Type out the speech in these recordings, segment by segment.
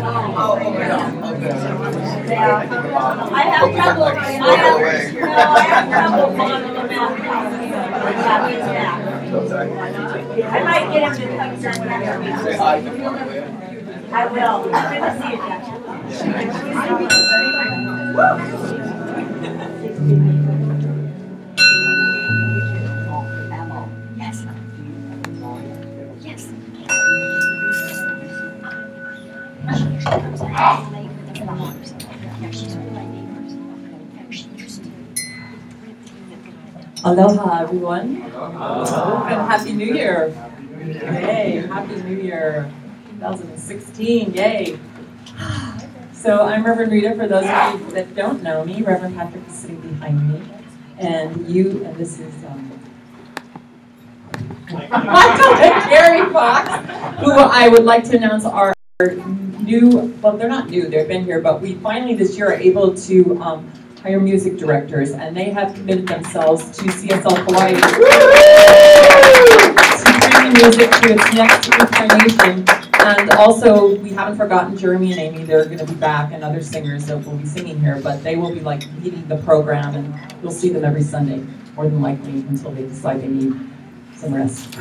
I have trouble. I have trouble following them out. I might get him to come turn around. I will. Good to see you, Jack. Yes. Yes. Aloha, everyone. And Happy New Year. Yay, Happy New Year 2016, yay. So I'm Reverend Rita, for those of you that don't know me. Reverend Patrick is sitting behind me. And this is Gary Fox, who I would like to announce are new, well, they're not new, they've been here, but we finally this year are able to hire music directors, and they have committed themselves to CSL Kauai to bring the music to its next incarnation. And also, we haven't forgotten Jeremy and Amy. They're going to be back, and other singers that will be singing here, but they will be like leading the program, and you'll see them every Sunday, more than likely, until they decide they need some rest.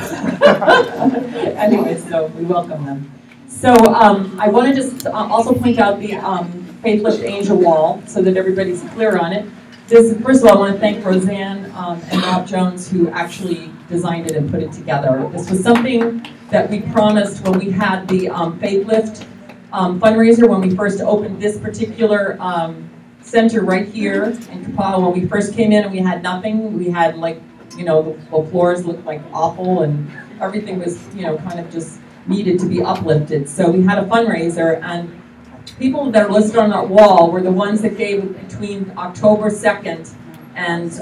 Anyway, so we welcome them. So I want to just also point out the Faith Lift Angel Wall so that everybody's clear on it. First of all, I want to thank Roseanne and Rob Jones, who actually designed it and put it together. This was something that we promised when we had the Faith Lift fundraiser, when we first opened this particular center right here in Kauai. When we first came in and we had nothing, we had the floors looked like awful and everything was, kind of just needed to be uplifted. So we had a fundraiser, and people that are listed on that wall were the ones that gave between October 2nd and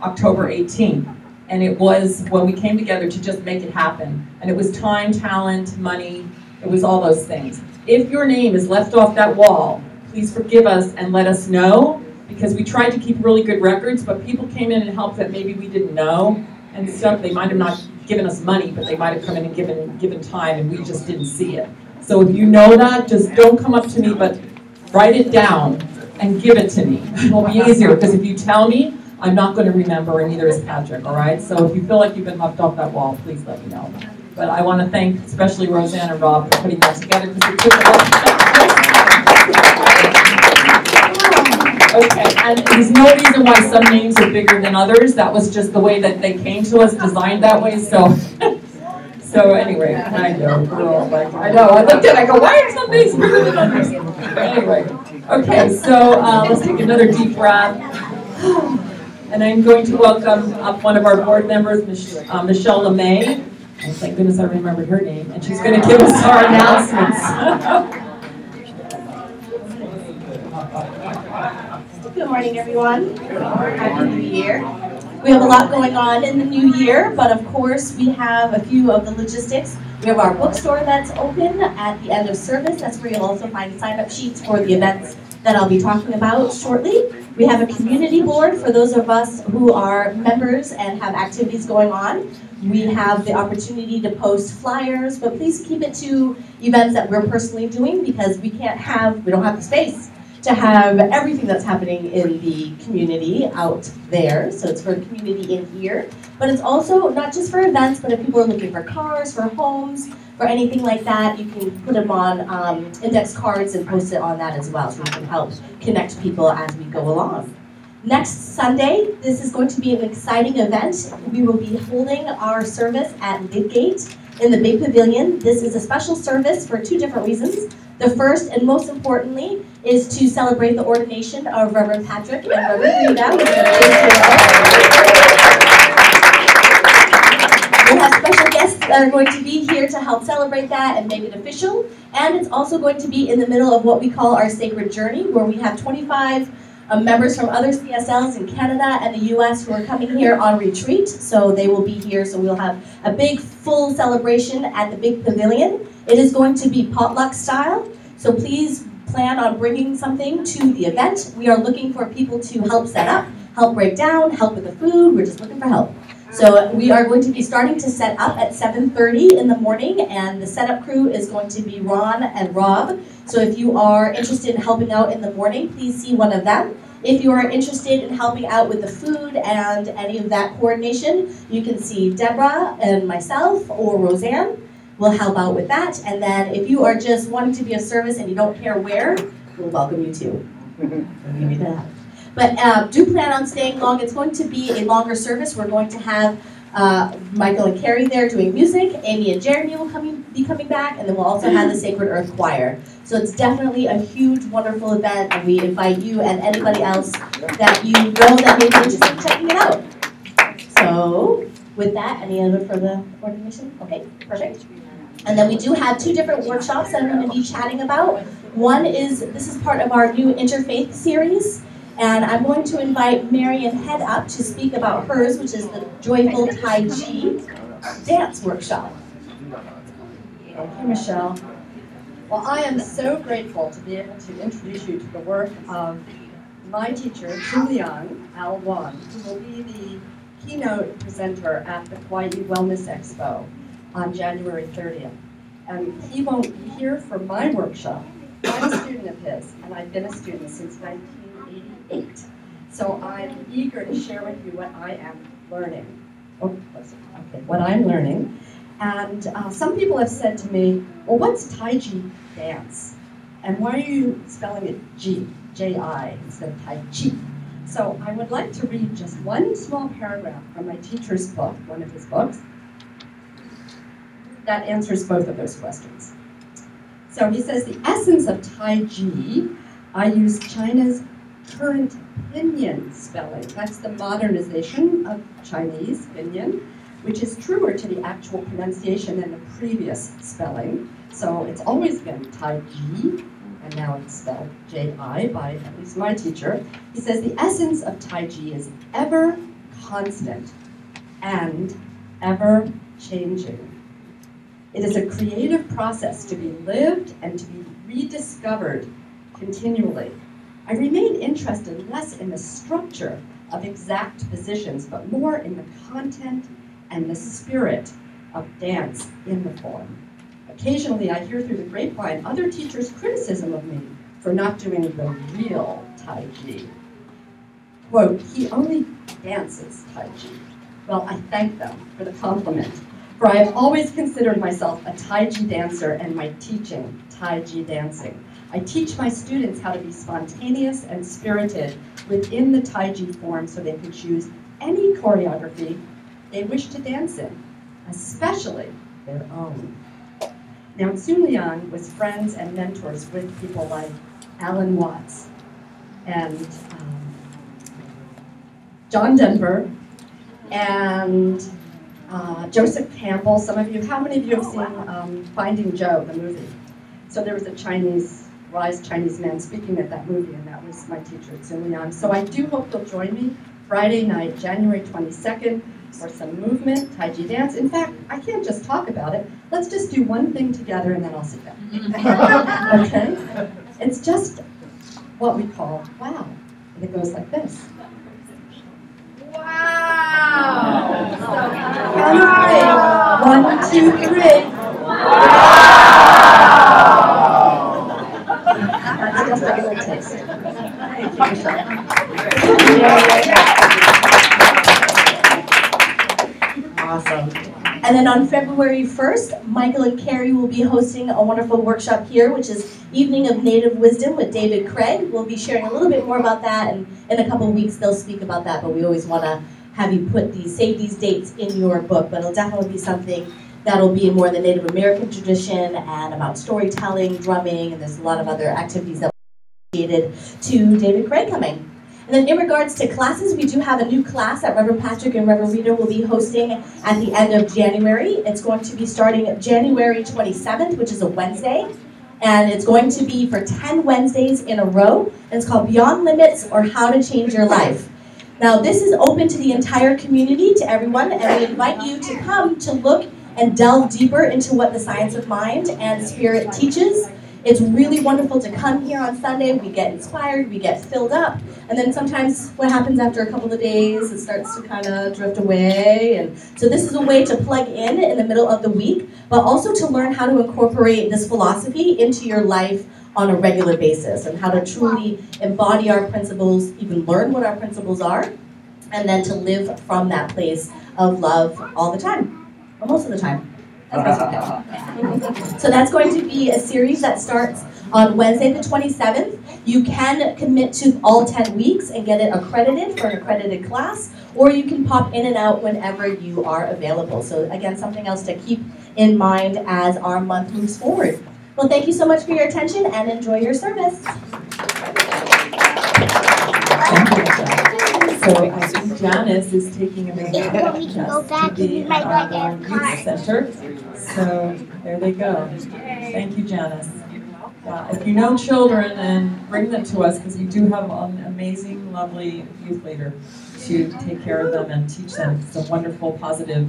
October 18th. And it was when we came together to just make it happen. And it was time, talent, money, it was all those things. If your name is left off that wall, please forgive us and let us know, because we tried to keep really good records, but people came in and helped that maybe we didn't know and stuff. They might have not given us money, but they might have come in and given time, and we just didn't see it. So if you know that, just don't come up to me, but write it down and give it to me. It will be easier, because if you tell me, I'm not going to remember, and neither is Patrick, all right? So if you feel like you've been left off that wall, please let me know. But I want to thank especially Roseanne and Rob for putting that together, because it took a lot. Okay, and there's no reason why some names are bigger than others. That was just the way that they came to us, designed that way, so... So anyway, I know, we're all like, I know, I looked at it, I go, why are some things bigger than others? Anyway, okay, so let's take another deep breath. And I'm going to welcome up one of our board members, Michelle LeMay. And thank goodness I remembered her name. And she's going to give us our announcements. Good morning, everyone. Happy New Year. We have a lot going on in the new year, but of course we have a few of the logistics. We have our bookstore that's open at the end of service. That's where you'll also find sign-up sheets for the events that I'll be talking about shortly. We have a community board for those of us who are members and have activities going on. We have the opportunity to post flyers, but please keep it to events that we're personally doing, because we don't have the space to have everything that's happening in the community out there. So it's for the community in here. But it's also not just for events, but if people are looking for cars, for homes, for anything like that, you can put them on index cards and post it on that as well, so we can help connect people as we go along. Next Sunday, this is going to be an exciting event. We will be holding our service at Lidgate in the Big Pavilion. This is a special service for two different reasons. The first, and most importantly, is to celebrate the ordination of Reverend Patrick and Reverend Rita. We'll have special guests that are going to be here to help celebrate that and make it official. And it's also going to be in the middle of what we call our Sacred Journey, where we have 25 members from other CSLs in Canada and the US who are coming here on retreat. So they will be here, so we'll have a big full celebration at the Big Pavilion. It is going to be potluck style, so please plan on bringing something to the event. We are looking for people to help set up, help break down, help with the food. We're just looking for help. So we are going to be starting to set up at 7:30 in the morning, and the setup crew is going to be Ron and Rob. So if you are interested in helping out in the morning, please see one of them. If you are interested in helping out with the food and any of that coordination, you can see Deborah and myself or Roseanne will help out with that. And then if you are just wanting to be of service and you don't care where, we'll welcome you too. But do plan on staying long. It's going to be a longer service. We're going to have Michael and Carrie there doing music. Amy and Jeremy will be coming back, and then we'll also have the Sacred Earth Choir. So it's definitely a huge, wonderful event, and we invite you and anybody else that you know that may be interested in checking it out. So with that, any other further coordination? Okay, perfect. And then we do have 2 different workshops that I'm going to be chatting about. One is, this is part of our new Interfaith series. And I'm going to invite Marion Head up to speak about hers, which is the Joyful Tai Chi Dance Workshop. Thank you, Michelle. Well, I am so grateful to be able to introduce you to the work of my teacher, Julian Al-Wan, who will be the keynote presenter at the Kauai Wellness Expo on January 30th. And he won't be here for my workshop. I'm a student of his, and I've been a student since 1988. So I'm eager to share with you what I am learning. What I'm learning. And some people have said to me, well, what's Tai Chi dance? And why are you spelling it J-I, instead of Tai Chi? So I would like to read just one small paragraph from my teacher's book, one of his books, that answers both of those questions. So he says, the essence of Tai Chi, I use China's current pinyin spelling. That's the modernization of Chinese pinyin, which is truer to the actual pronunciation than the previous spelling. So it's always been Tai Chi, and now it's spelled J-I by at least my teacher. He says the essence of Tai Chi is ever constant and ever changing. It is a creative process to be lived and to be rediscovered continually. I remain interested less in the structure of exact positions, but more in the content and the spirit of dance in the form. Occasionally, I hear through the grapevine other teachers' criticism of me for not doing the real Tai Chi. Quote, he only dances Tai Chi. Well, I thank them for the compliment, for I have always considered myself a Tai Chi dancer and my teaching Tai Chi dancing. I teach my students how to be spontaneous and spirited within the Tai Chi form so they can choose any choreography they wish to dance in, especially their own. Now, Julian was friends and mentors with people like Alan Watts and John Denver and Joseph Campbell. Some of you, how many of you have seen Finding Joe, the movie? So there was a wise Chinese man speaking at that movie, and that was my teacher, Julian. So I do hope you'll join me Friday night, January 22nd, for some movement, Tai Chi dance. In fact, I can't just talk about it. Let's just do one thing together, and then I'll sit down. Okay? It's just what we call wow. And it goes like this. Wow! Count 3. 1, 2, 3. That's just a little taste. Thank you, Michelle. Awesome. And then on February 1st, Michael and Carrie will be hosting a wonderful workshop here, which is Evening of Native Wisdom with David Craig. We'll be sharing a little bit more about that, and in a couple of weeks they'll speak about that, but we always want to have you save these dates in your book, but it'll definitely be something that'll be more the Native American tradition and about storytelling, drumming, and there's a lot of other activities that will be related to David Craig coming. And then in regards to classes, we do have a new class that Reverend Patrick and Reverend Rita will be hosting at the end of January. It's going to be starting January 27th, which is a Wednesday. And it's going to be for 10 Wednesdays in a row. And it's called Beyond Limits or How to Change Your Life. Now this is open to the entire community, to everyone, and we invite you to come to look and delve deeper into what the science of mind and spirit teaches. It's really wonderful to come here on Sunday. We get inspired, we get filled up, and then sometimes what happens after a couple of days, it starts to kind of drift away. And so this is a way to plug in the middle of the week, but also to learn how to incorporate this philosophy into your life on a regular basis, and how to truly embody our principles, even learn what our principles are, and then to live from that place of love all the time, or most of the time. So that's going to be a series that starts on Wednesday the 27th. You can commit to all 10 weeks and get it accredited for an accredited class, or you can pop in and out whenever you are available. So again, something else to keep in mind as our month moves forward. Well, thank you so much for your attention and enjoy your service. So I think Janice is taking a minute to be at our youth center. So there they go. Thank you, Janice. If you know children, then bring them to us, because we do have an amazing, lovely youth leader to take care of them and teach them some wonderful, positive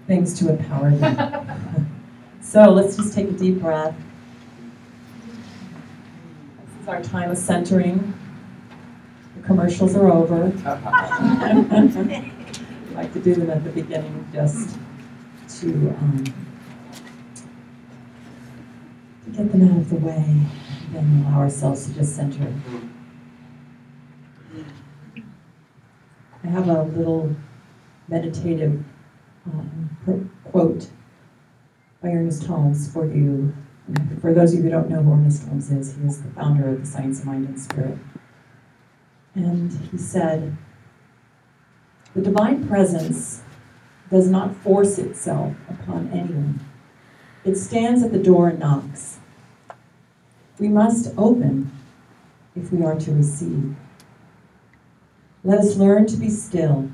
things to empower them. So let's just take a deep breath. This is our time of centering. The commercials are over. I like to do them at the beginning just to get them out of the way, and then allow ourselves to just center. I have a little meditative quote by Ernest Holmes for you. And for those of you who don't know who Ernest Holmes is, he is the founder of the Science of Mind and Spirit. And he said, "The divine presence does not force itself upon anyone. It stands at the door and knocks. We must open if we are to receive. Let us learn to be still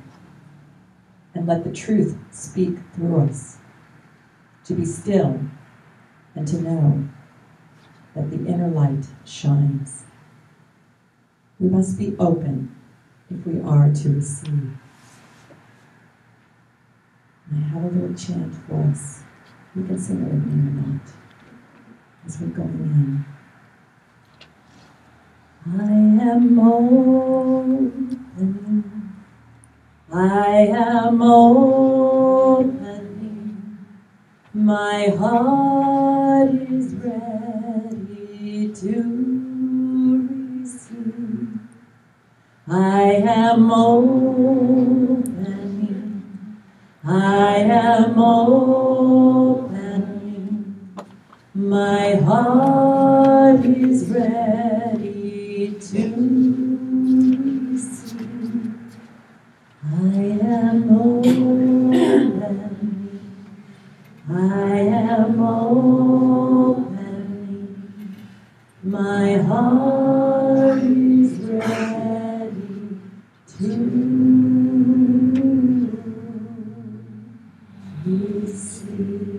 and let the truth speak through us. To be still and to know that the inner light shines. We must be open if we are to receive." I have a little chant for us. You can sing it with me or not, as we're going in. I am opening, I am opening, my heart is ready to receive. I am opening, I am opening, my heart is ready to receive. I am opening, I am opening, my heart is ready to receive.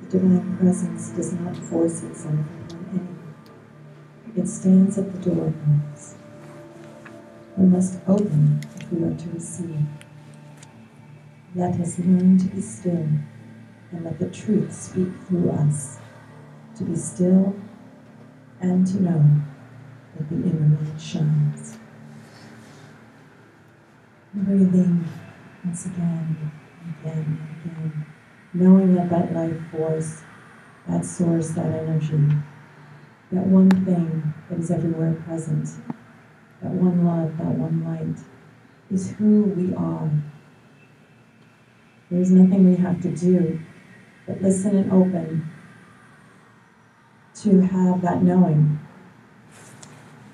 The divine presence does not force itself upon anyone. It stands at the door and knocks. We must open if we are to receive. Let us learn to be still and let the truth speak through us, to be still and to know that the inner light shines. Breathing once again and again and again, knowing that that life force, that source, that energy, that one thing that is everywhere present, that one love, that one light, is who we are. There is nothing we have to do but listen and open to have that knowing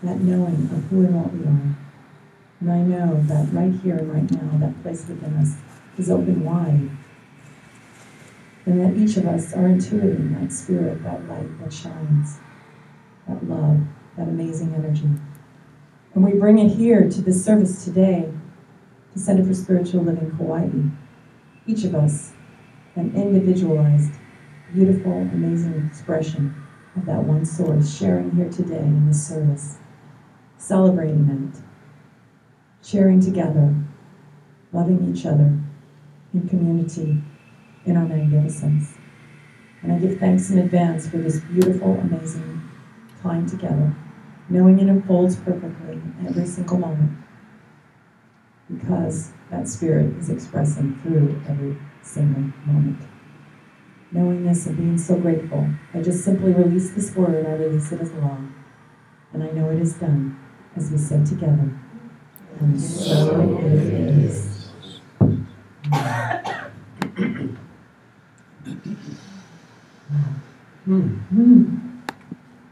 of who and what we are. And I know that right here and right now, that place within us is open wide. And that each of us are intuiting that spirit, that light that shines, that love, that amazing energy. And we bring it here to this service today, the Center for Spiritual Living Kauai. Each of us, an individualized, beautiful, amazing expression of that one source, sharing here today in this service, celebrating that, sharing together, loving each other in community, in our magnificence. And I give thanks in advance for this beautiful, amazing time together, knowing it unfolds perfectly every single moment, because that spirit is expressing through every single moment. Knowing this and being so grateful, I just simply release this word, I release it as law, and I know it is done as we say together, and so it is.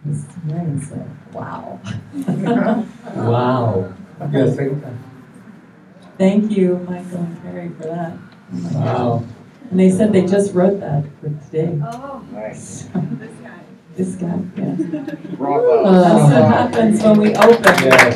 Miss Marion said, wow. Wow. Yes, Thank you, Michael and Carrie, for that. Oh my wow. God. And they said they just wrote that for today. Oh, Nice. This guy, yeah. Bravo. That's what happens when we open. Yes.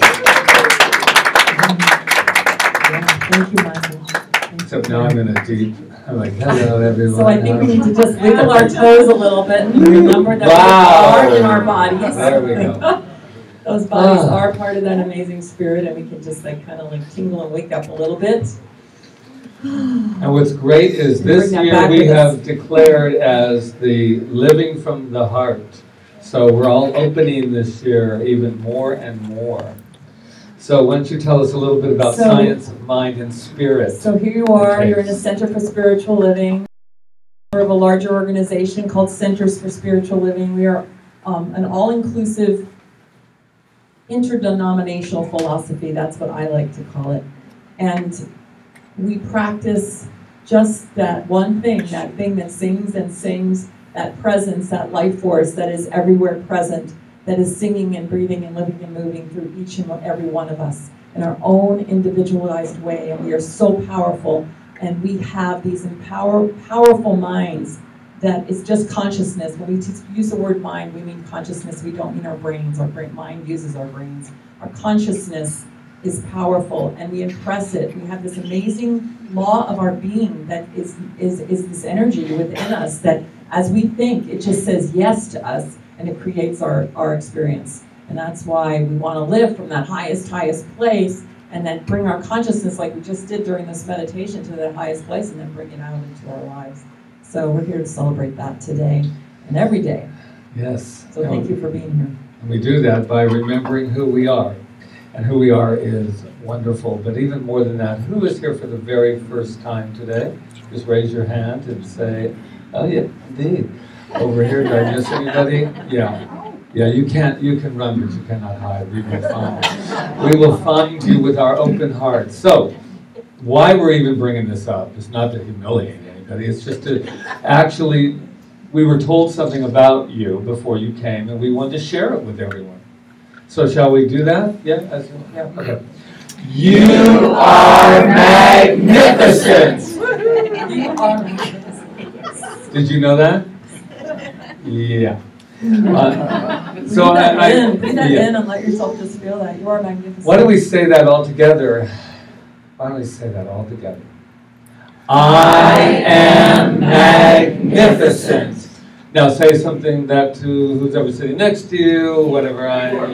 Yeah, thank you, Michael. Thank Except you. now I'm in a deep, I'm like, hello everyone. So I think we need to just wiggle our toes a little bit and remember that Wow. we are in our bodies. There we go. Those bodies are part of that amazing spirit, and we can just like kind of like tingle and wake up a little bit. And what's great is Bring this that year back we with us. have declared as the living from the heart. So we're all opening this year even more and more. So why don't you tell us a little bit about science of mind and spirit? So here you are, Okay. you're in a Center for Spiritual Living. We're of a larger organization called Centers for Spiritual Living. We are an all-inclusive interdenominational philosophy, that's what I like to call it. And we practice just that one thing, that thing that sings and sings, that presence, that life force that is everywhere present, that is singing and breathing and living and moving through each and every one of us in our own individualized way. And we are so powerful, and we have these powerful minds that is just consciousness. When we use the word mind, we mean consciousness. We don't mean our brains. Our mind uses our brains. Our consciousness is powerful, and we impress it. We have this amazing law of our being that is this energy within us that as we think, it just says yes to us, and it creates our experience. And that's why we want to live from that highest place, and then bring our consciousness, like we just did during this meditation, to that highest place, and then bring it out into our lives. So we're here to celebrate that today and every day. Yes. So thank you for being here. And we do that by remembering who we are. And who we are is wonderful. But even more than that, who is here for the very first time today? Just raise your hand and say, oh yeah, indeed. Over here, did I miss anybody? Yeah. Yeah, you can run, but you cannot hide. We will find. We will find you with our open hearts. So, why we're even bringing this up is not to humiliate anybody. It's just to actually, we were told something about you before you came, and we wanted to share it with everyone. So shall we do that? Yeah? Yeah? Okay. You are magnificent! You are magnificent. Did you know that? Yeah. So breathe that I in and let yourself just feel that. You are magnificent. Why don't we say that all together? Why don't we say that all together? I am magnificent. Now say something that to who's ever sitting next to you, whatever.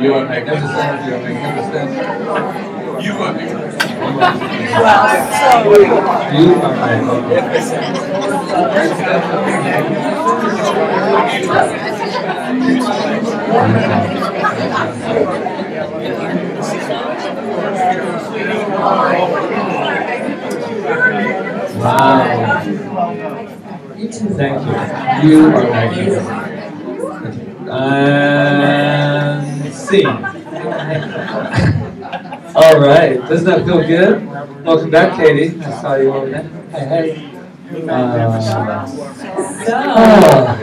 You are magnificent. You are magnificent. You are magnificent. You are magnificent. Wow. You too. Thank you. You are magnificent. And scene. All right. Doesn't that feel good? Welcome back, Katie. I saw you over there. Hey. So,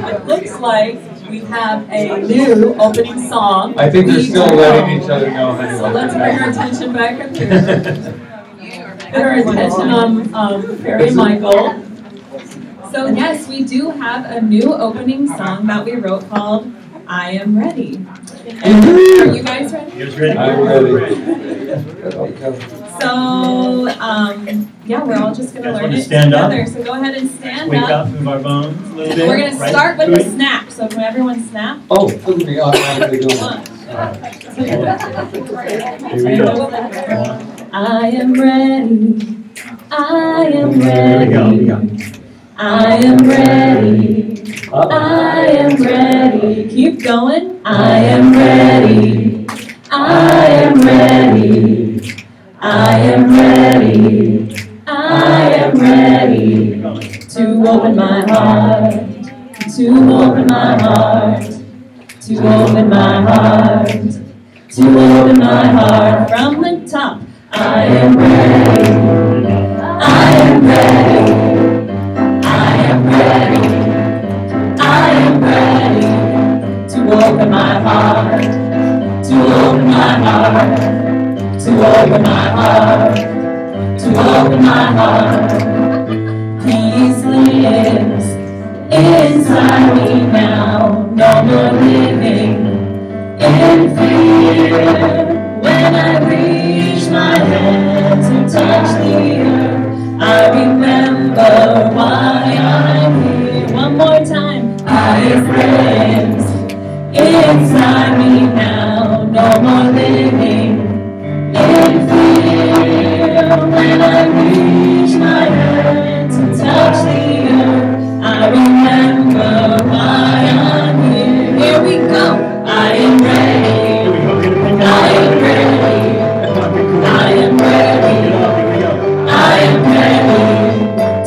it looks like we have a new opening song. I think they're still letting each other know. Honey, So let's bring our attention back up here. put our attention on Perry Michael. So yes, we do have a new opening song that we wrote called I Am Ready. And are you guys ready? You guys ready? I'm ready. So, yeah, we're all just going to learn it together. So go ahead and stand Wake up. up, move our bones a little bit. We're going to start with a snap. So can everyone snap? Oh, look at me automatically doing that. Here we go. I am ready. I am ready. Here we go. I am ready. I am ready. Keep going. I am ready. I am ready. I am ready. I am ready to open my heart. To open my heart. To open my heart. To open my heart from the top. I am ready. I am ready. I am ready. I am ready to open my heart. To open my heart. To open my heart. To open my heart. Peace lives inside me now. No more living in fear. When I reach my hand to touch the earth, I remember why I'm here. One more time. I lives inside me now. No more living in fear. When I reach my hand to touch the earth, I remember why I'm here. Here we go. I am ready. I am ready. I am ready. I am ready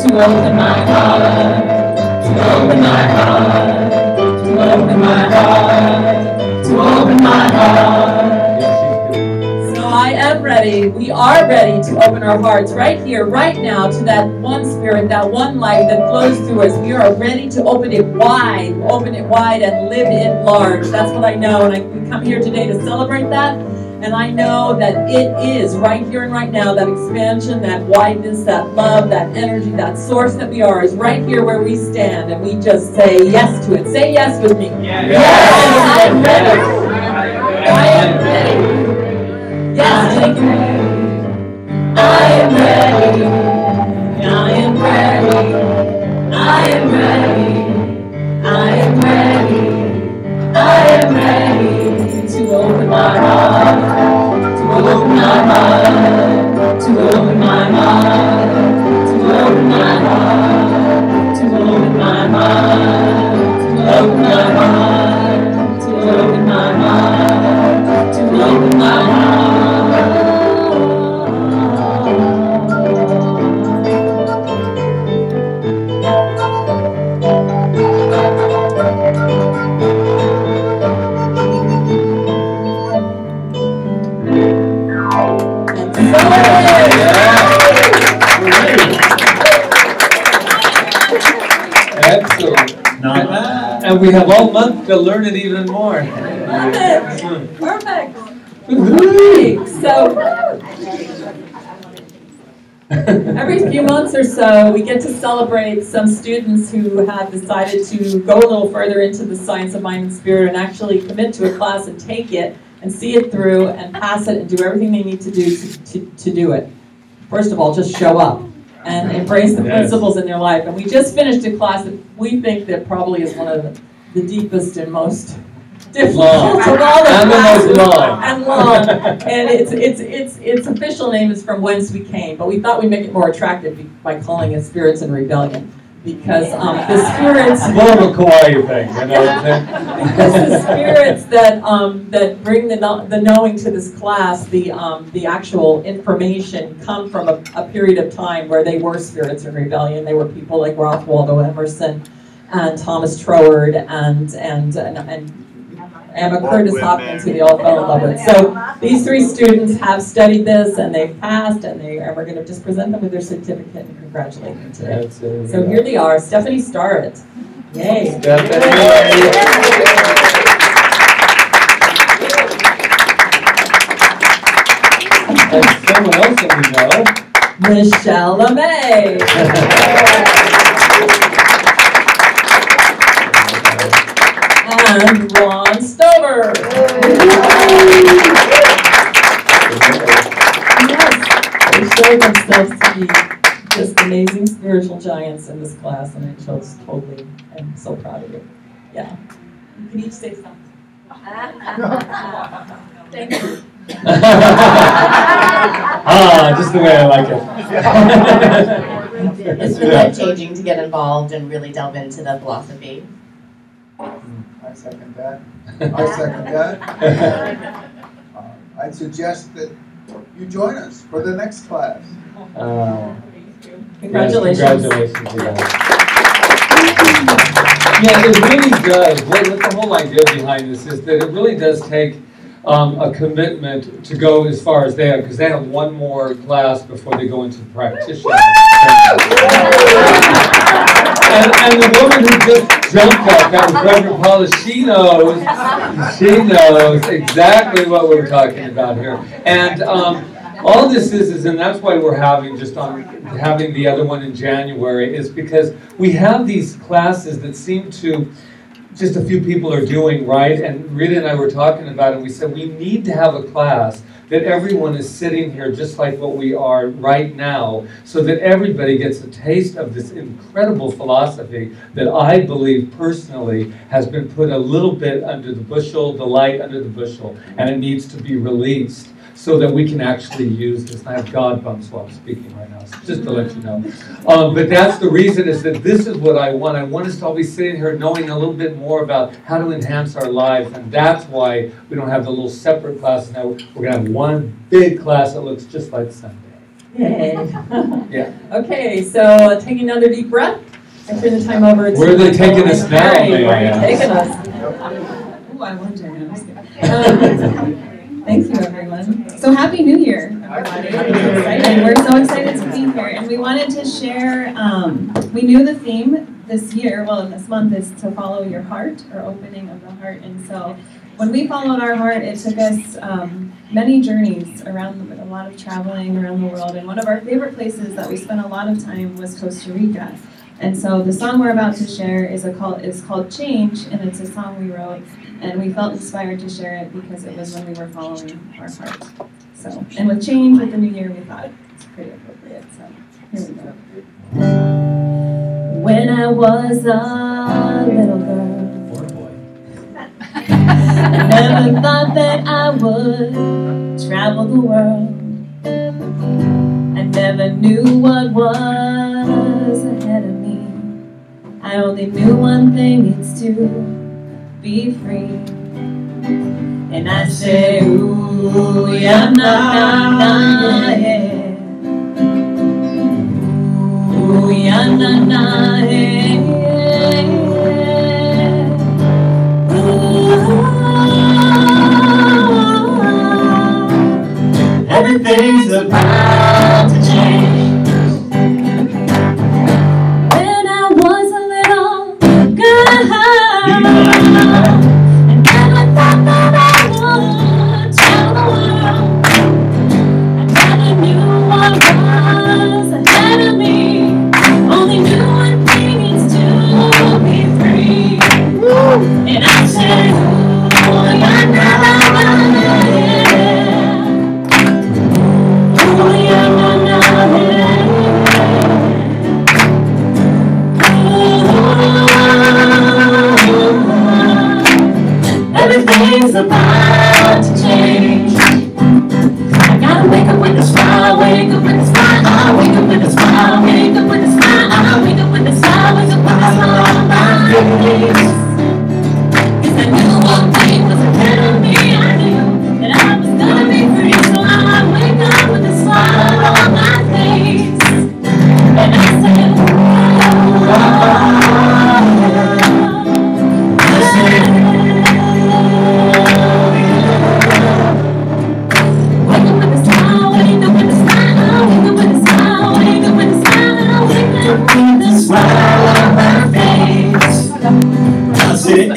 to open my heart. To open my heart. To open my heart. To open my heart. So I am ready. We are ready to open our hearts right here, right now, to that one spirit, that one light that flows through us. We are ready to open it wide and live it large. That's what I know, and we come here today to celebrate that. And I know that it is right here and right now, that expansion, that wideness, that love, that energy, that source that we are is right here where we stand, and we just say yes to it. Say yes with me. Yes, I am ready. I am ready. Yes, I am ready. I am ready. I am ready. I am ready. I am ready. I am ready to open my heart. To open my heart. To open my heart. To open my heart. To open my heart. To open my heart. To open my heart. To open my heart. Excellent. And we have all month to learn it even more. Love it. Perfect. Great. So every few months or so, we get to celebrate some students who have decided to go a little further into the science of mind and spirit and actually commit to a class and take it and see it through and pass it and do everything they need to do to do it. First of all, just show up and embrace the principles in their life. And we just finished a class that we think that probably is one of the deepest and most difficult of all the classes. And long. And its official name is From Whence We Came, but we thought we'd make it more attractive by calling it Spirits in Rebellion. Because the spirits, more of a Kauai thing, you know. because the spirits that bring the knowing to this class, the actual information, come from a period of time where they were spirits in rebellion. They were people like Ralph Waldo Emerson, and Thomas Troward, and Emma Curtis Hopkins, who they all fell in love with. So these three students have studied this, and they've passed, and we're going to just present them with their certificate and congratulate them today. So here they are. Stephanie Starrett. Yay. And someone else that we know Michelle LeMay. And Ron Stover. Yes, they showed themselves to be just amazing spiritual giants in this class, and I just totally am so proud of you. Yeah. You can each say something. Thank you. Just the way I like it. It's been life-changing to get involved and really delve into the philosophy. I second that. I second that. I'd suggest that you join us for the next class. Congratulations. Yes, congratulations, you guys. Yeah, it really does. What the whole idea behind this is that it really does take a commitment to go as far as they have, because they have one more class before they go into the practitioner. And the woman who just jumped up, that was Reverend Paula, she knows exactly what we're talking about here. And all this is, and that's why we're having the other one in January, is because we have these classes that seem to, just a few people are doing, right? And Rita and I were talking about it, and we said we need to have a class that everyone is sitting here just like what we are right now, so that everybody gets a taste of this incredible philosophy that I believe personally has been put a little bit under the bushel, the light under the bushel, and it needs to be released so that we can actually use this. I have God bumps while I'm speaking right now, so just to let you know. But that's the reason, is that this is what I want. I want us to all be sitting here knowing a little bit more about how to enhance our lives, and that's why we don't have the little separate classes now. We're going to have one big class that looks just like Sunday. Yay. Yeah. Okay, so taking another deep breath, and turn the time over to... Where are they taking us now? Where are you taking us? Oh, I wonder. No, I'm just kidding. Thank you, everyone. So happy New Year, everybody. We're so excited to be here, and we wanted to share, we knew the theme this year, well, this month, is to follow your heart, or opening of the heart. And so when we followed our heart, it took us many journeys around, a lot of traveling around the world. And one of our favorite places that we spent a lot of time was Costa Rica. And so the song we're about to share is called Change, and it's a song we wrote. And we felt inspired to share it because it was when we were following our heart. So, and with change, with the new year, we thought it's pretty appropriate. So, here we go. When I was a little girl, I never thought that I would travel the world. I never knew what was ahead of me. I only knew one thing, it's to be free. And I say, ooh, yeah, na, na, na, yeah. Ooh, yeah, na, na, yeah. Ooh, everything's about to change. When I was a little girl, and never thought that I would travel the world. I never knew what was ahead of me. Only knew one thing is to be free. And I said, oh, yeah, na, na, na, yeah. Oh, yeah, na, na, yeah. Everything's about to change. I gotta wake up with a smile, wake up with a smile. I wake up with a smile, wake up with a smile. I wake up with a smile, wake up with a smile on my face. 'Cause I knew one thing was ahead of me. I knew that I was gonna be free. So I wake up with a smile on my face. And I said, oh, I said, smile on my face. I said,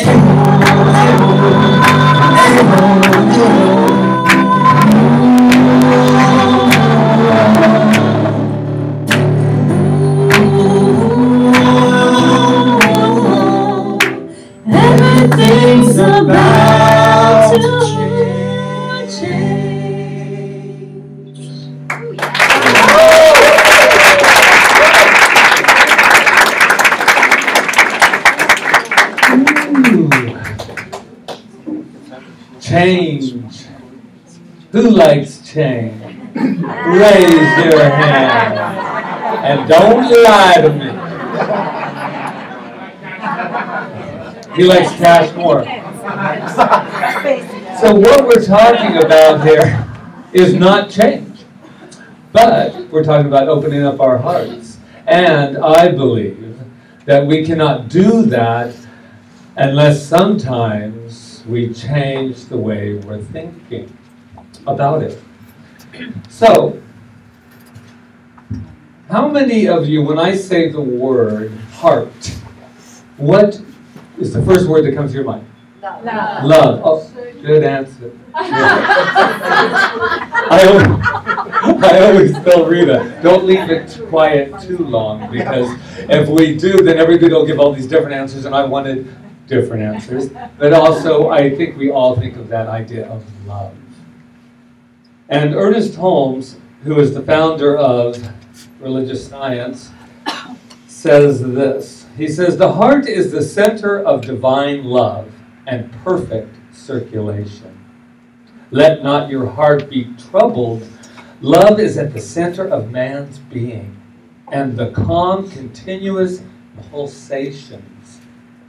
Change. Who likes change? Raise your hand. And don't lie to me. He likes cash more. So what we're talking about here is not change, but we're talking about opening up our hearts. And I believe that we cannot do that unless sometimes we change the way we're thinking about it. So, how many of you, when I say the word heart, what is the first word that comes to your mind? Love. Love. Oh, good answer. I always tell Rita, don't leave it quiet too long, because if we do, then everybody will give all these different answers, and I wanted different answers. But also, I think we all think of that idea of love. And Ernest Holmes, who is the founder of religious science, says this. He says, the heart is the center of divine love and perfect circulation. Let not your heart be troubled. Love is at the center of man's being, and the calm, continuous pulsations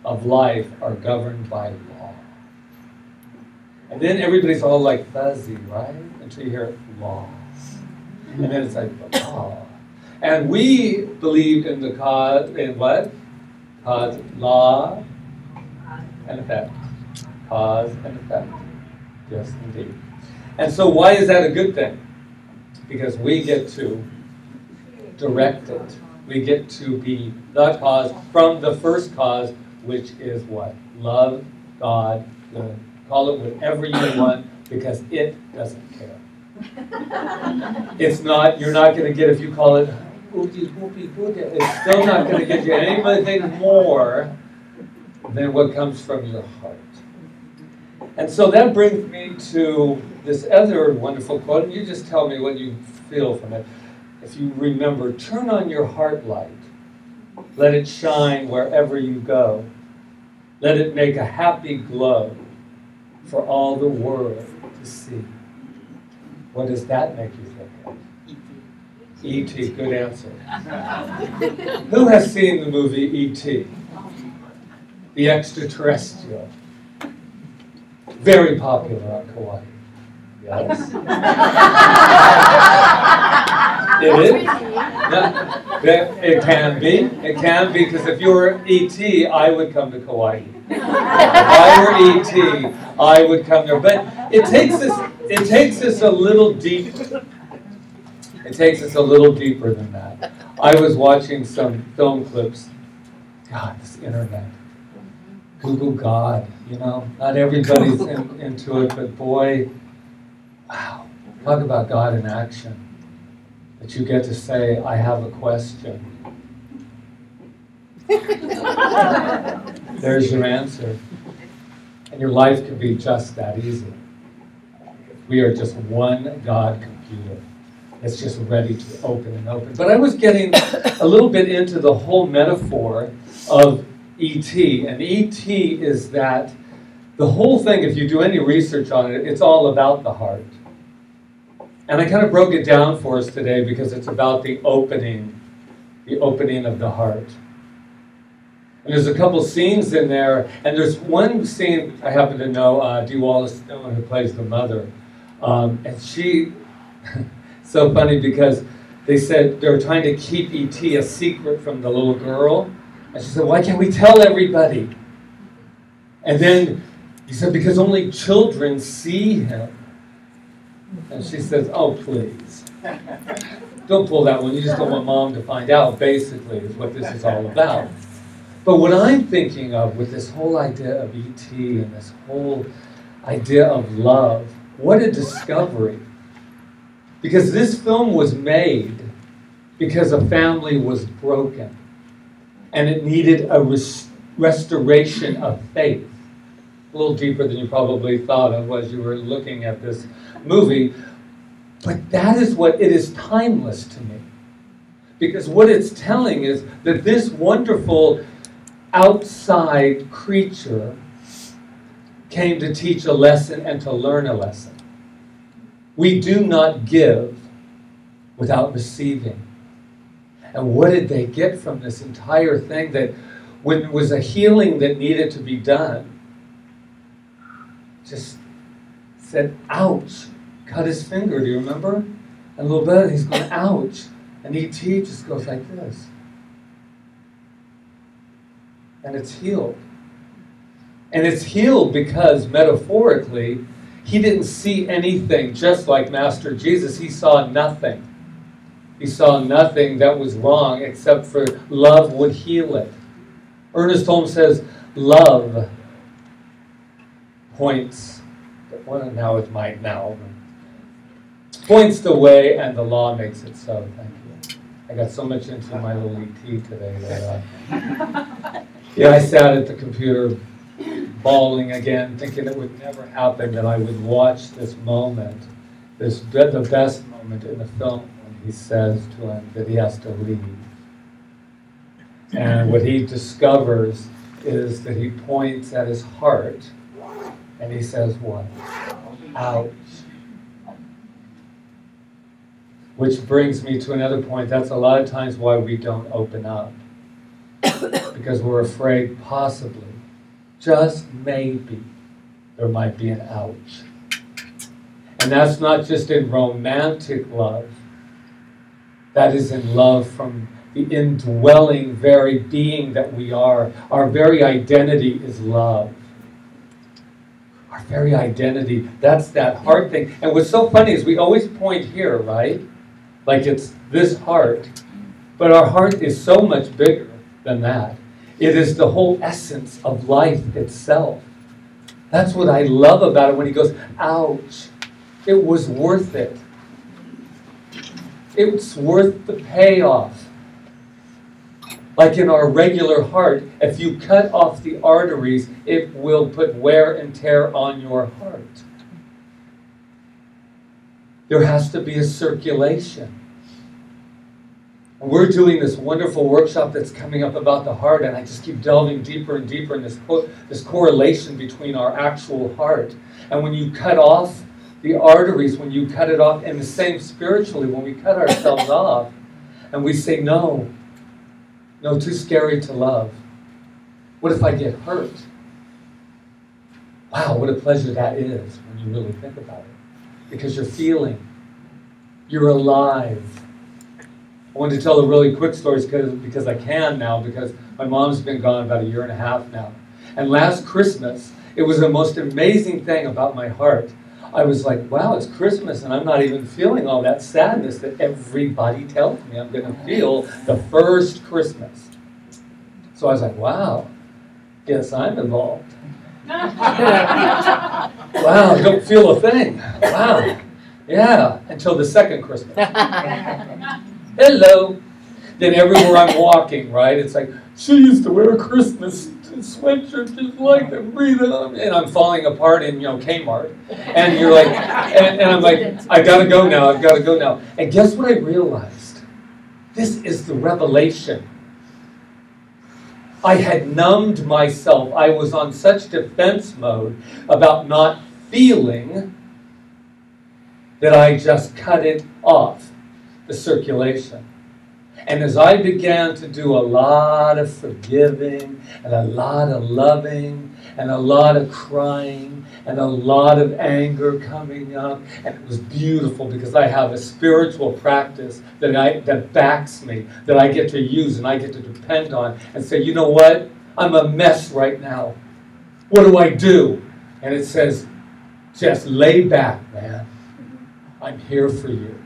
of life are governed by law. And then everybody's all like fuzzy, right? Until you hear law. And then it's like, law. And we believe in the cause, in what? Cause, law, and effect. Cause and effect. Yes, indeed. And so why is that a good thing? Because we get to direct it. We get to be the cause from the first cause, which is what? Love, God, good. Call it whatever you want, because it doesn't care. It's not, you're not going to get, if you call it, it's still not going to get you anything more than what comes from your heart. And so that brings me to this other wonderful quote, and you just tell me what you feel from it. If you remember, turn on your heart light. Let it shine wherever you go. Let it make a happy glow for all the world to see. What does that make you think of? E.T., good answer. Who has seen the movie E.T.? The extraterrestrial. Very popular on Kauai. Yes? It is? Yeah. It can be. It can be, because if you were E.T., I would come to Kauai. If I were E.T., I would come there. But it takes us a little deep. It takes us a little deeper than that. I was watching some film clips. God, this internet. Google God, you know. Not everybody's into it, but boy, wow. Talk about God in action. That you get to say, I have a question. There's your answer. And your life can be just that easy. We are just one God computer. It's just ready to open and open. But I was getting a little bit into the whole metaphor of E.T. And E.T. is that the whole thing, if you do any research on it, it's all about the heart. And I kind of broke it down for us today because it's about the opening of the heart. And there's a couple scenes in there, and there's one scene I happen to know, Dee Wallace-Stone, who plays the mother. And she, so funny because they said they were trying to keep E.T. a secret from the little girl. And she said, why can't we tell everybody? And then he said, because only children see him. And she says, oh, please. Don't pull that one. You just don't want mom to find out, basically, is what this is all about. But what I'm thinking of with this whole idea of E.T. and this whole idea of love, what a discovery. Because this film was made because a family was broken. And it needed a restoration of faith. A little deeper than you probably thought of as you were looking at this movie. But that is what, it is timeless to me. Because what it's telling is that this wonderful outside creature came to teach a lesson and to learn a lesson. We do not give without receiving. And what did they get from this entire thing? That when it was a healing that needed to be done, just said, ouch, cut his finger, do you remember? And a little bit, and he's going, ouch. And ET just goes like this. And it's healed. And it's healed because, metaphorically, he didn't see anything just like Master Jesus. He saw nothing. He saw nothing that was wrong except for love would heal it. Ernest Holmes says, love points, well, now it's my now, points the way and the law makes it so. Thank you. I got so much into my little ET today that, yeah, I sat at the computer bawling again, thinking it would never happen that I would watch this moment, the best moment in the film when he says to him that he has to leave. And what he discovers is that he points at his heart and he says what? Ouch. Which brings me to another point. That's a lot of times why we don't open up. Because we're afraid possibly, just maybe, there might be an ouch. And that's not just in romantic love. That is in love from the indwelling very being that we are. Our very identity is love. Our very identity, that's that heart thing. And what's so funny is we always point here, right? Like it's this heart. But our heart is so much bigger than that. It is the whole essence of life itself. That's what I love about it when he goes, ouch. It was worth it. It's worth the payoff. Like in our regular heart, if you cut off the arteries, it will put wear and tear on your heart. There has to be a circulation. And we're doing this wonderful workshop that's coming up about the heart, and I just keep delving deeper and deeper in this correlation between our actual heart. And when you cut off the arteries, when you cut it off, and the same spiritually, when we cut ourselves off, and we say, no, too scary to love. What if I get hurt? Wow, what a pleasure that is when you really think about it. Because you're feeling. You're alive. I wanted to tell a really quick story because I can now, because my mom's been gone about 1.5 years now. And last Christmas, it was the most amazing thing about my heart. I was like, wow, it's Christmas, and I'm not even feeling all that sadness that everybody tells me I'm going to feel the first Christmas. So I was like, wow, guess I'm involved. Wow, don't feel a thing. Wow. Yeah, until the second Christmas. Hello. Then everywhere I'm walking, right, it's like, she used to wear a Christmas sweatshirt just like that, breathing on, and I'm falling apart in, Kmart. And you're like, and I'm like, I've got to go now. And guess what I realized? This is the revelation. I had numbed myself. I was on such defense mode about not feeling that I just cut it off, the circulation. And as I began to do a lot of forgiving and a lot of loving and a lot of crying and a lot of anger coming up, and it was beautiful because I have a spiritual practice that backs me, that I get to use and I get to depend on and say, you know what? I'm a mess right now. What do I do? And it says, just lay back, man. I'm here for you.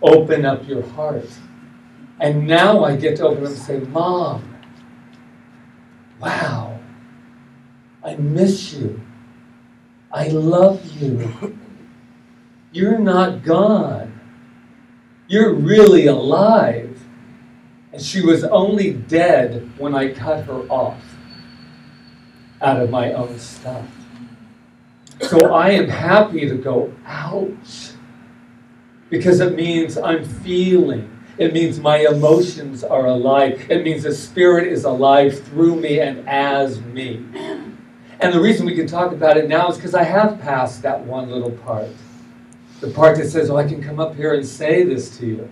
Open up your heart. And now I get to open up and say, Mom, wow, I miss you. I love you. You're not gone. You're really alive. And she was only dead when I cut her off out of my own stuff. So I am happy to go, ouch, because it means I'm feeling. It means my emotions are alive. It means the Spirit is alive through me and as me. And the reason we can talk about it now is because I have passed that one little part. The part that says, oh, I can come up here and say this to you.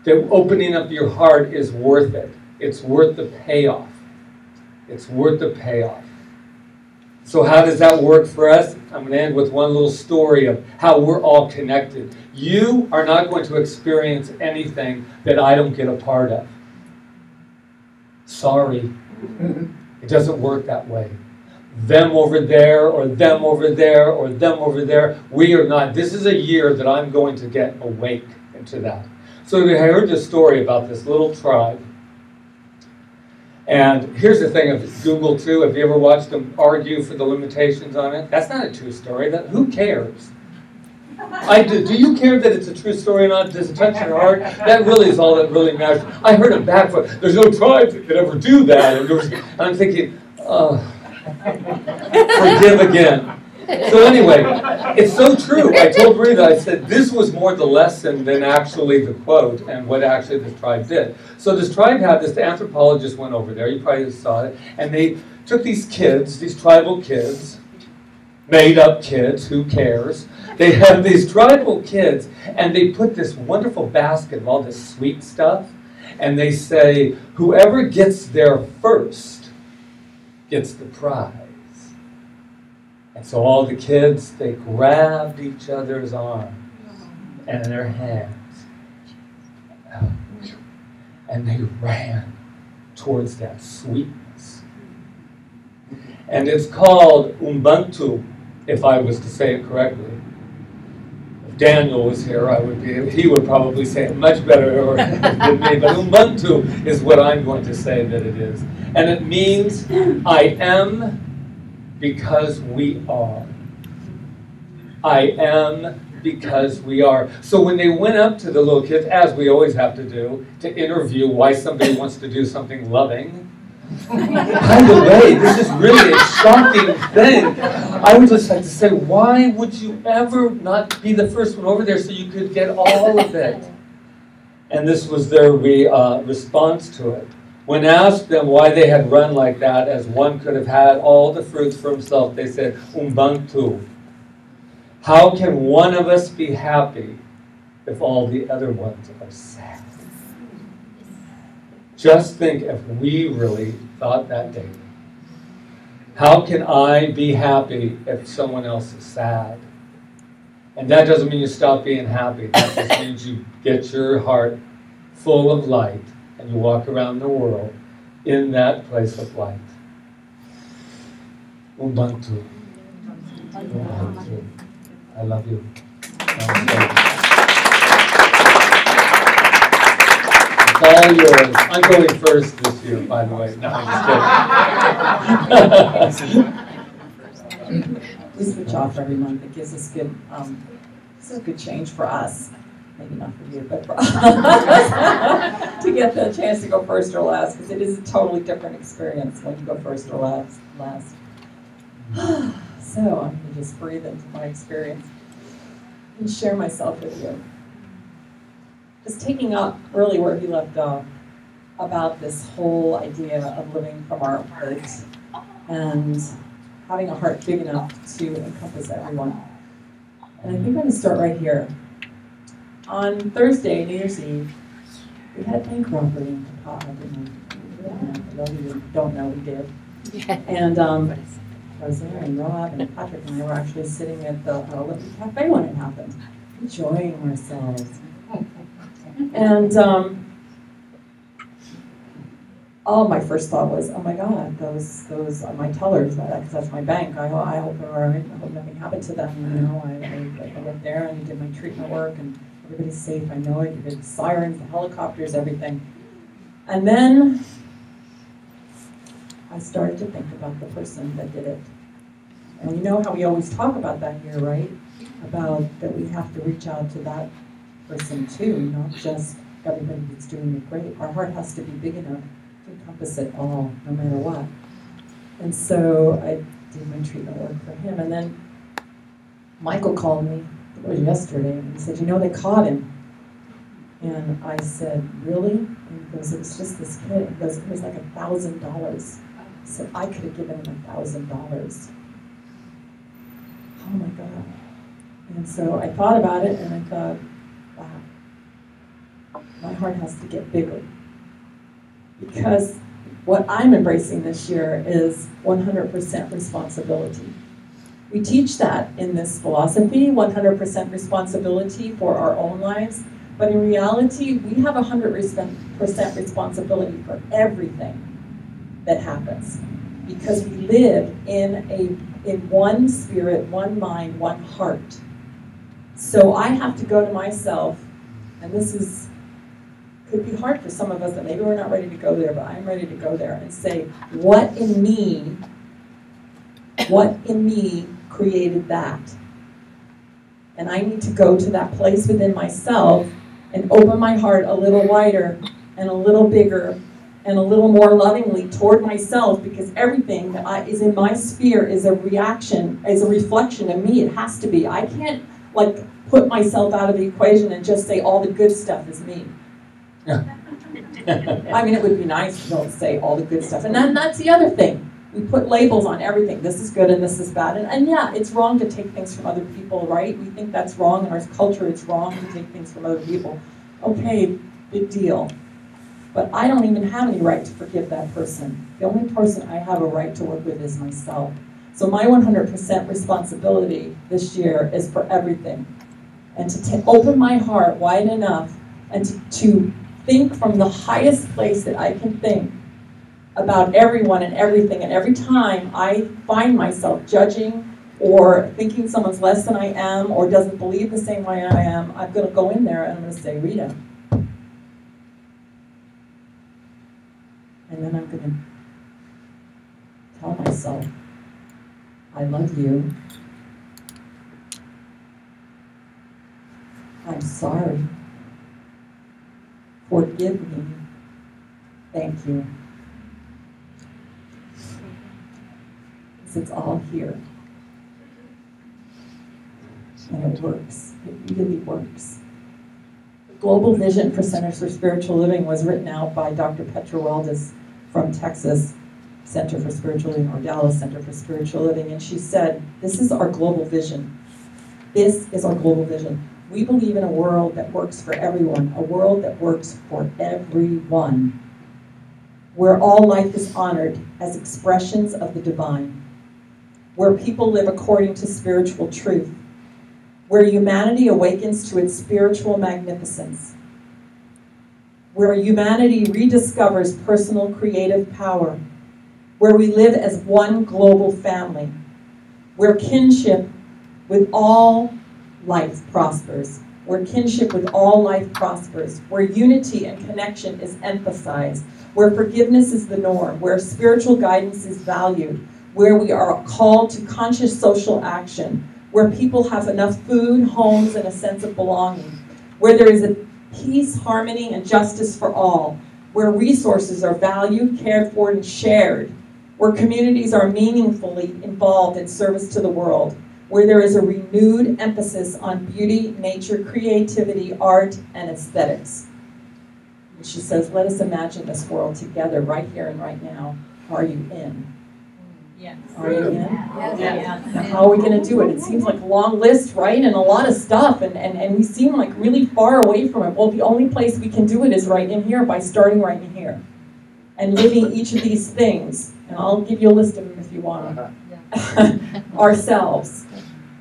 That opening up your heart is worth it. It's worth the payoff. It's worth the payoff. So how does that work for us? I'm going to end with one little story of how we're all connected. You are not going to experience anything that I don't get a part of. Sorry. It doesn't work that way. Them over there, or them over there, or them over there. We are not. This is a year that I'm going to get awake into that. So I heard this story about this little tribe. And here's the thing of Google too. Have you ever watched them argue for the limitations on it? That's not a true story. Who cares? Do you care that it's a true story or not? Does it touch your heart? That really is all that really matters. I heard a backfoot. There's no tribe that could ever do that. And I'm thinking, forgive again. So anyway, it's so true. I told Rita, I said, this was more the lesson than actually the quote and what actually this tribe did. So this tribe had this, the anthropologist went over there, you probably saw it, and they took these kids, these tribal kids, made up kids, who cares? They have these tribal kids, and they put this wonderful basket of all this sweet stuff, and they say, whoever gets there first gets the prize. And so all the kids, they grabbed each other's arms and their hands, and they ran towards that sweetness. And it's called Ubuntu, if I was to say it correctly. If Daniel was here, he would probably say it much better than me, but Ubuntu is what I'm going to say that it is. And it means I am because we are. I am because we are. So when they went up to the little kids, as we always have to do, to interview why somebody wants to do something loving. By the way, this is really a shocking thing. I would just like to say, why would you ever not be the first one over there so you could get all of it? And this was their response to it. When asked them why they had run like that, as one could have had all the fruits for himself, they said, Ubuntu. How can one of us be happy if all the other ones are sad? Just think if we really thought that daily. How can I be happy if someone else is sad? And that doesn't mean you stop being happy. That just means you get your heart full of light and you walk around the world in that place of light. Ubuntu. Ubuntu. I love you. It's all yours. I'm going first this year, by the way. No, I'm just kidding. We switch off every month. It gives us good, this is good change for us. Maybe not for you, but for us, to get the chance to go first or last, because it is a totally different experience when you go first or last. So I'm going to just breathe into my experience and share myself with you. Just taking up really where he left off about this whole idea of living from our heart and having a heart big enough to encompass everyone. And I think I'm going to start right here. On Thursday, New Year's Eve, we had bank robbery in Kaua'i, for those of you who don't know, we did. And I was there, and Rob and Patrick and I were actually sitting at the Olympic Cafe when it happened, enjoying ourselves. And my first thought was, oh my God, those are my tellers, because that's my bank. I hope they're all right. I hope nothing happened to them. You know, I went there and did my treatment work, and everybody's safe. I know it. You hear the sirens, the helicopters, everything. And then I started to think about the person that did it. And you know how we always talk about that here, right? About that we have to reach out to that person too, not just everybody that's doing it great. Our heart has to be big enough to encompass it all, no matter what. And so I did my treatment work for him. And then Michael called me, it was yesterday, and he said, you know, they caught him. And I said, really? And he goes, it was just this kid. He goes, it was like $1,000. So I could have given him $1,000. Oh my God. And so I thought about it and I thought, wow, my heart has to get bigger. Because what I'm embracing this year is 100% responsibility. We teach that in this philosophy, 100% responsibility for our own lives. But in reality, we have 100% responsibility for everything that happens. Because we live in one spirit, one mind, one heart. So I have to go to myself, and this could be hard for some of us, that maybe we're not ready to go there, but I'm ready to go there and say, what in me created that? And I need to go to that place within myself and open my heart a little wider and a little bigger and a little more lovingly toward myself, because everything that is in my sphere is a reaction, is a reflection of me. It has to be. I can't like put myself out of the equation and just say all the good stuff is me. I mean, it would be nice to don't say all the good stuff. And then that's the other thing. We put labels on everything. This is good and this is bad. And yeah, it's wrong to take things from other people, right? We think that's wrong. In our culture, it's wrong to take things from other people. Okay, big deal. But I don't even have any right to forgive that person. The only person I have a right to work with is myself. So my 100% responsibility this year is for everything. And to open my heart wide enough and to think from the highest place that I can think about everyone and everything. And every time I find myself judging or thinking someone's less than I am or doesn't believe the same way I am, I'm going to go in there and I'm going to say, Rita. And then I'm going to tell myself, I love you. I'm sorry. Forgive me. Thank you. Because it's all here. And it works. It really works. The global vision for Centers for Spiritual Living was written out by Dr. Petra Weldes from Texas Center for Spiritual Living, or Dallas Center for Spiritual Living. And she said, this is our global vision. This is our global vision. We believe in a world that works for everyone, a world that works for everyone, where all life is honored as expressions of the divine, where people live according to spiritual truth, where humanity awakens to its spiritual magnificence, where humanity rediscovers personal creative power, where we live as one global family, where kinship with all life prospers, where kinship with all life prospers, where unity and connection is emphasized, where forgiveness is the norm, where spiritual guidance is valued, where we are called to conscious social action, where people have enough food, homes, and a sense of belonging, where there is a peace, harmony, and justice for all, where resources are valued, cared for, and shared, where communities are meaningfully involved in service to the world, where there is a renewed emphasis on beauty, nature, creativity, art, and aesthetics. And she says, let us imagine this world together right here and right now. Are you in? Yes. Are you in? Yes. Now, how are we going to do it? It seems like a long list, right? And a lot of stuff, and we seem like really far away from it. Well, the only place we can do it is right in here, by starting right in here. And living each of these things. And I'll give you a list of them if you want them. Ourselves.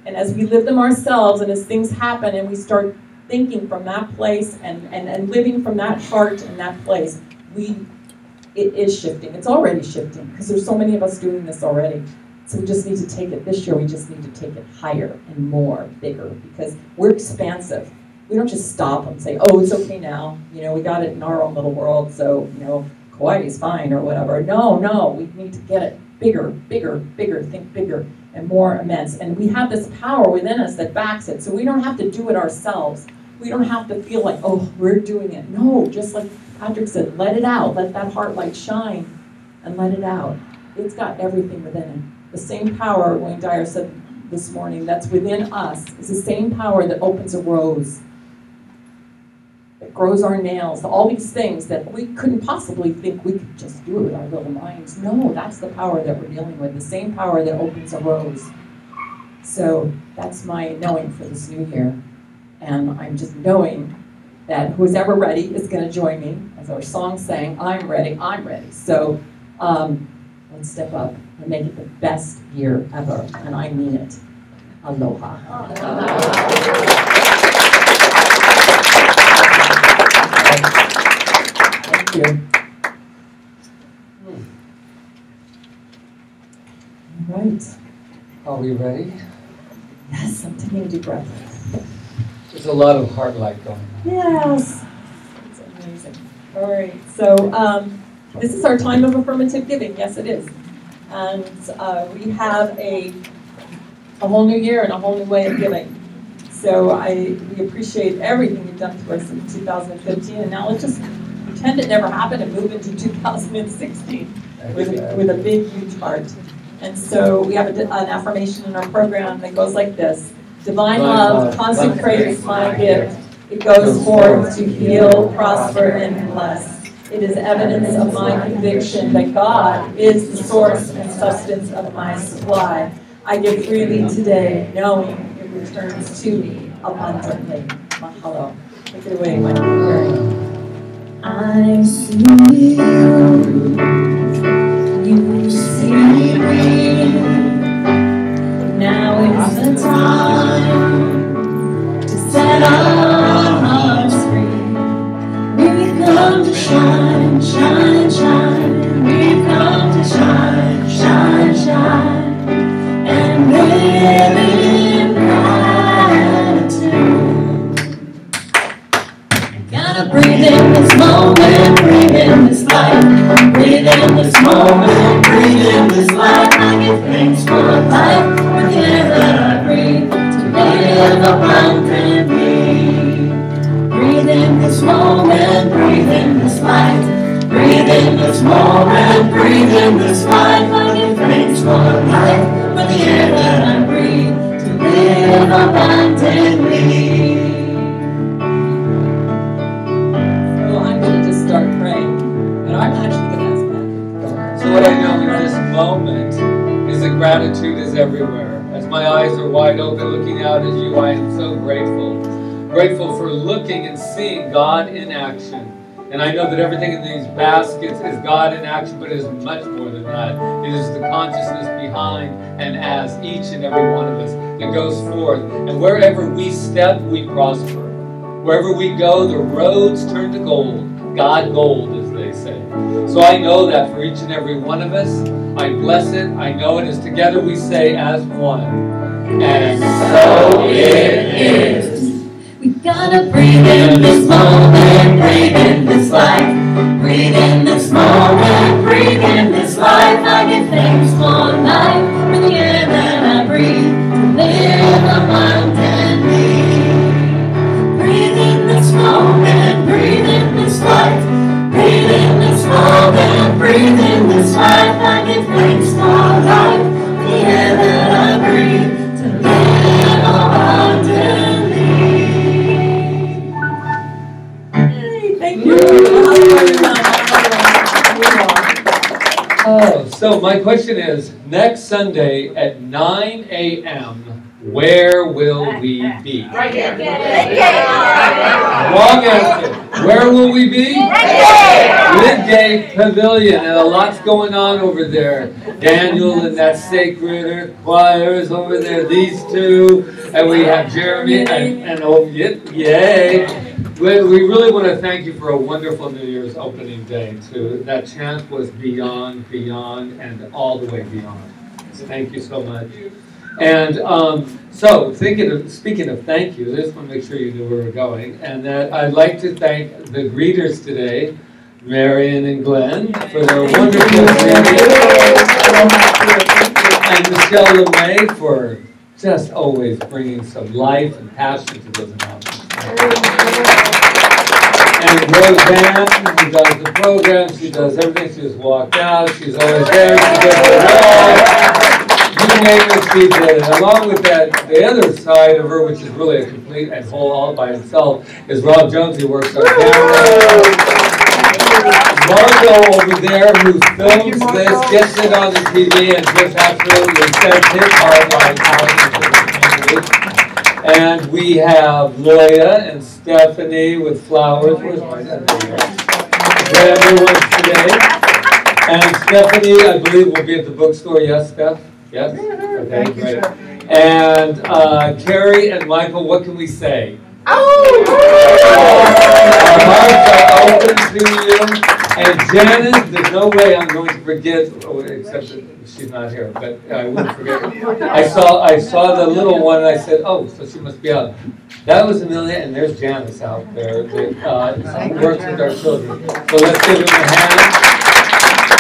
And as we live them ourselves, and as things happen, and we start thinking from that place, and living from that heart and that place, it is shifting. It's already shifting, because there's so many of us doing this already. So we just need to take it, this year we just need to take it higher and more, bigger, because we're expansive. We don't just stop and say, oh, it's okay now. You know, we got it in our own little world, so, you know, Kauai is fine or whatever. No, we need to get it bigger, think bigger and more immense. And we have this power within us that backs it, so we don't have to do it ourselves. We don't have to feel like, oh, we're doing it. No, just like Patrick said, let it out. Let that heart light shine and let it out. It's got everything within it. The same power, Wayne Dyer said this morning, that's within us is the same power that opens a rose, that grows our nails, all these things that we couldn't possibly think we could just do with our little minds. No, that's the power that we're dealing with, the same power that opens a rose. So that's my knowing for this new year. And I'm just knowing that who's ever ready is going to join me. As our song sang, I'm ready, I'm ready. So let's step up and make it the best year ever. And I mean it. Aloha. Thank you. All right. Are we ready? Yes, I'm taking a deep breath. There's a lot of heart light going on. Yes. It's amazing. All right. So this is our time of affirmative giving. Yes, it is. And we have a whole new year and a whole new way of giving. So we appreciate everything you've done to us in 2015, and now let's just pretend it never happened and move into 2016 with a big, huge heart. And so we have an affirmation in our program that goes like this: Divine love consecrates my gift. It goes forth to heal, prosper, and bless. It is evidence of my conviction that God is the source and substance of my supply. I give freely today, knowing it returns to me abundantly. Mahalo. Take it away, my dear. I see you, you see me. Now is the time to set our hearts free. We've come to shine, shine, shine. We've come to shine, shine, shine. And live in gratitude. Gotta breathe in this moment, breathe in this life. Breathe in this moment, breathe in this life. I give thanks for life, for the air that I breathe, to live abundantly. Breathe in this moment, breathe in this life. Breathe in this moment, breathe in this life. I give thanks for life, for the air that I breathe, to live abundantly. So I'm going to just start praying, but I'm actually going to ask Matt. So what I know in this moment is that gratitude is everywhere. As my eyes are wide open looking out at you, I am so grateful. Grateful for looking and seeing God in action. And I know that everything in these baskets is God in action, but it is much more than that. It is the consciousness behind and as each and every one of us that goes forth. And wherever we step, we prosper. Wherever we go, the roads turn to gold. God gold, as they say. So I know that for each and every one of us. I bless it. I know it is together we say as one. And so it is. We gotta breathe in this moment, breathe in this life. Breathe in this moment, breathe in this life. I give thanks for life, for the air that I breathe, to live abundantly. Breathe in this moment, breathe in this life. Breathe in this moment, breathe in this life. I give thanks for life, for the air that I breathe, to live abundantly. Thank you. Oh, so my question is, next Sunday at 9 a.m., where will we be? Right here. Wrong answer. Where will we be? Midday Pavilion, and a lot's going on over there. Daniel and that sacred choir is over there. These two, and we have Jeremy and oh, yay! We really want to thank you for a wonderful New Year's opening day too. That chant was beyond, beyond, and all the way beyond. So thank you so much. And so, speaking of thank you, I just want to make sure you knew where we're going. And that I'd like to thank the greeters today, Marion and Glenn, for their wonderful greetings. And Michelle LeMay for just always bringing some life and passion to those announcements. And Roseanne, who does the program, she does everything. She just walked out. She's always there. She does the wall. You name it, she did. And along with that, the other side of her, which is really a complete and whole all by himself, is Rob Jones, who works on camera. Marco over there, who films this, gets it on the TV, and just absolutely sends his heart out into the community. And we have Loya and Stephanie with flowers. Where's my everyone today? And Stephanie, I believe, will be at the bookstore. Yes, Steph? Yes? Okay, great. And Carrie and Michael, what can we say? Our hearts are open to you. And Janice, there's no way I'm going to forget, except that she's not here, but I wouldn't forget. I saw the little one and I said, oh, so she must be out. That was Amelia, and there's Janice out there that works with our children. So let's give them a hand.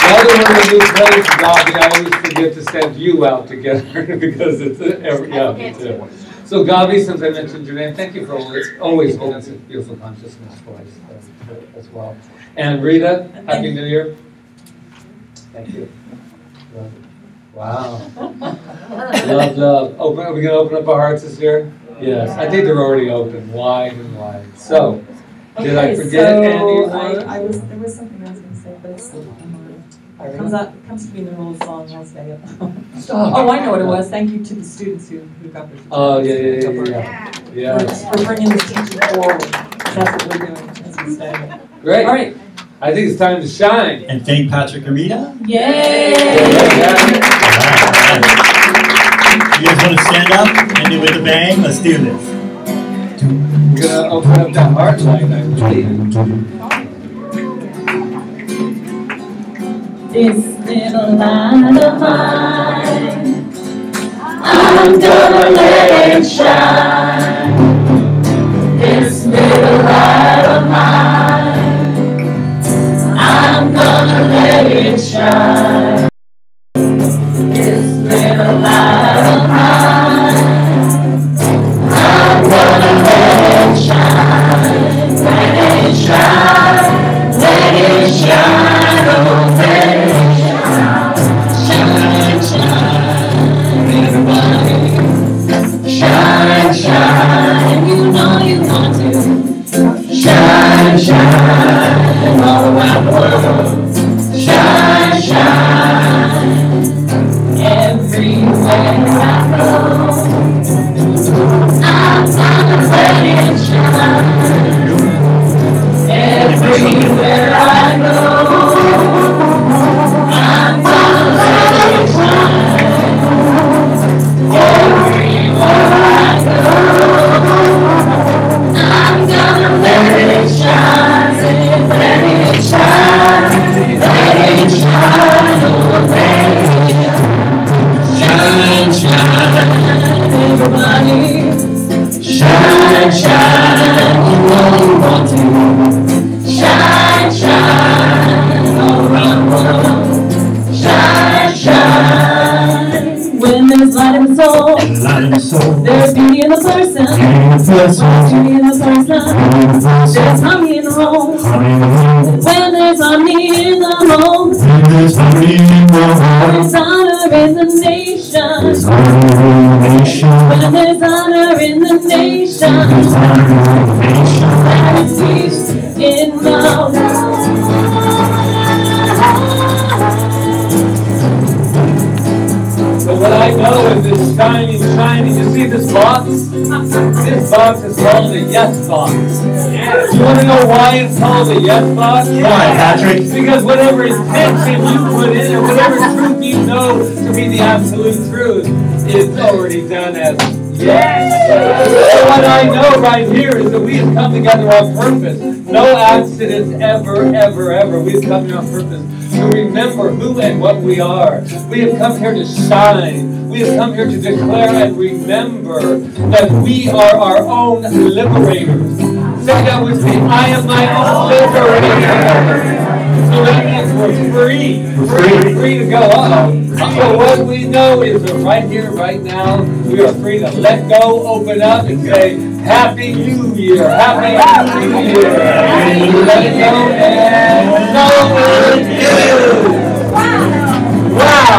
Another one of the new players, Gabi, I always forget to send you out together because it's me too. So Gabi, since I mentioned your name, thank you for always holding such beautiful consciousness for us as well. And Rita, Happy New Year. Thank you. Wow. Love, love. Are we going to open up our hearts this year? Yes. I think they're already open, wide and wide. So, did I forget anyone? There was something I was going to say, but it's still on my mind. It comes to me in the middle of the song, I'll say it. Stop. Oh, I know what it was. Thank you to the students who got their Oh, yeah. For bringing this teaching forward. That's what we're doing, as we say. Great. All right. I think it's time to shine. And thank Patrick and Rita. Yay! You guys want to stand up and do it with a bang? Let's do this. We're going to open up that heart light, I believe. This little light of mine, I'm gonna let it shine. This little light of mine, I'm gonna let it shine. This little light of mine, I'm gonna let it shine. Let it shine, let it shine, oh let it shine. Shine, shine, everybody. Shine, shine, you know you want to. Shine, shine, all around the world. Shine, shine, everywhere I go. I'm gonna let it shine. Everywhere I go, I'm gonna let it shine. Everywhere I go, I'm gonna let it shine. Let it shine, let it shine, oh let it shine. Shine, shine, everybody. Shine, shine, you know you want to. Shine, shine, all around the world. Shine, shine. When there's light in the soul, there's beauty in the person. There's beauty in the person. There's harmony in the home. When there's harmony in the home, there's honor in the nation. When there's honor in the nation, there is peace in the world. So what I know is this shining, you see this box? This box is called a yes box. You want to know why it's called a yes box? Why, Patrick? Because whatever intention you put in or whatever truth you know to be the absolute truth is already done as yes. So what I know right here is that we have come together on purpose. No accidents ever, ever, ever. We have come here on purpose to remember who and what we are. We have come here to shine. We have come here to declare and remember that we are our own liberators. Say that with me. I am my own liberator. So that means we're free. Free to go on. So what we know is that right here, right now, we are free to let go, open up, and say, Happy New Year. Happy New Year. Let it go and so is you. Wow.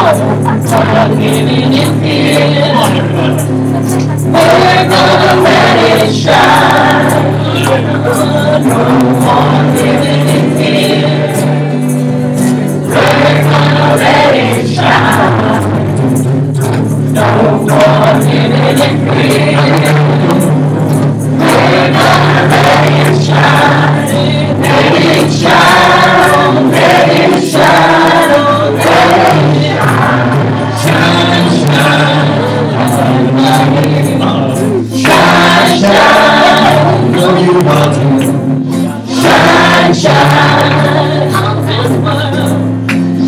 on this world.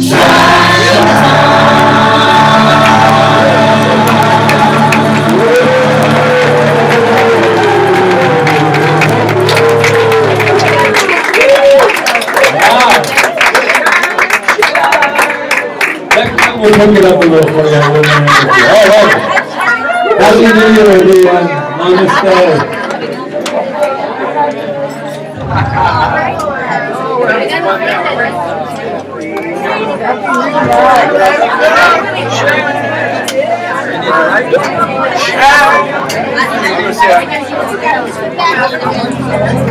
Shine. We'll pick it up a little for you. All right. Happy New Year, everyone. Namaste. Yeah.